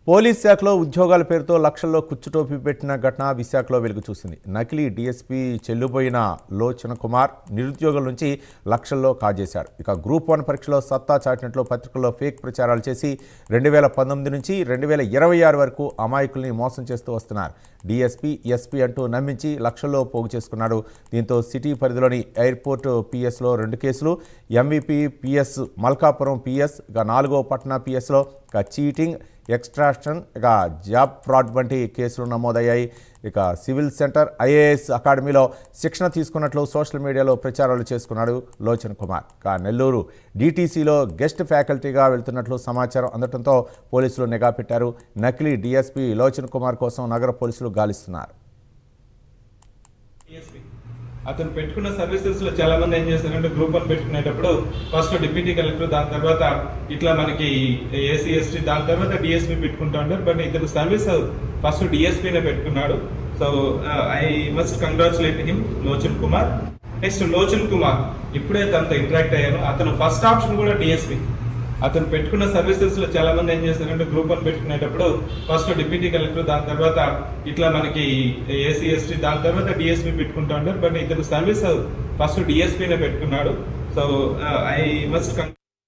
Police శాఖలో ఉద్యోగాల పేరుతో లక్షల్లో కుచ్చుటోపి పెట్టిన ఘటన విశాఖలో వెలుగు చూసింది. నకిలీ డీఎస్పీ చెల్లుబోయిన లోచన కుమార్ నిరుద్యోగుల నుంచి లక్షల్లో కాజేశాడు. ఇక గ్రూప్ 1 పరీక్షలో సత్తా చాటినట్లు పత్రికల్లో ఫేక్ ప్రచారాలు చేసి 2019 నుంచి 2026 వరకు అమాయకుల్ని మోసం చేస్తూ వస్తున్నారు. డీఎస్పీ ఎస్పీ అంటూ నమ్మించి లక్షల్లో పోగు చేసుకున్నాడు. దీంతో సిటీ పరిధిలోని ఎయిర్పోర్ట్ పిఎస్లో 2 కేసులు, ఎంవీపీ పిఎస్ మల్కాపురం పిఎస్, ఇక 4వ పట్టణ పిఎస్లో ఇక చీటింగ్, ఎక్స్ట్రాక్షన్, ఇక జాబ్ ఫ్రాడ్ వంటి కేసులు నమోదయ్యాయి. ఇక సివిల్ సెంటర్ ఐఏఎస్ అకాడమీలో శిక్షణ తీసుకున్నట్లు సోషల్ మీడియాలో ప్రచారాలు చేసుకున్నాడు లోచన్ కుమార్. ఇక నెల్లూరు డిటీసీలో గెస్ట్ ఫ్యాకల్టీగా వెళ్తున్నట్లు సమాచారం అందడంతో పోలీసులు నిఘా పెట్టారు. నకిలీ డీఎస్పీ లోచన్ కుమార్ కోసం నగర పోలీసులు గాలిస్తున్నారు. అతను పెట్టుకున్న సర్వీసెస్ లో చాలా మంది ఏం చేస్తారంటే గ్రూప్ 1 పెట్టుకునేటప్పుడు ఫస్ట్ డిప్యూటీ కలెక్టర్, దాని తర్వాత ఇట్లా మనకి ఏసీ ఎస్టీ, దాని తర్వాత డిఎస్పీ పెట్టుకుంటా ఉంటారు. బట్ ఇతను సర్వీస్ ఫస్ట్ డిఎస్పీనే పెట్టుకున్నాడు. So I must congratulate him, Lochan Kumar. Next Lochan Kumar ఇప్పుడే తనతో ఇంటరాక్ట్ అయ్యాను. అతను ఫస్ట్ ఆప్షన్ కూడా డిఎస్పీ. అతను పెట్టుకున్న సర్వీసెస్ లో చాలా మంది ఏం చేస్తారంటే గ్రూప్ 1 పెట్టుకునేటప్పుడు ఫస్ట్ డిప్యూటీ కలెక్టర్, దాని తర్వాత ఇట్లా మనకి ఏసీ ఎస్టీ, దాని తర్వాత డిఎస్పీ పెట్టుకుంటా ఉంటారు. బట్ ఇతను సర్వీస్ ఫస్ట్ డిఎస్పీనే పెట్టుకున్నాడు. So I must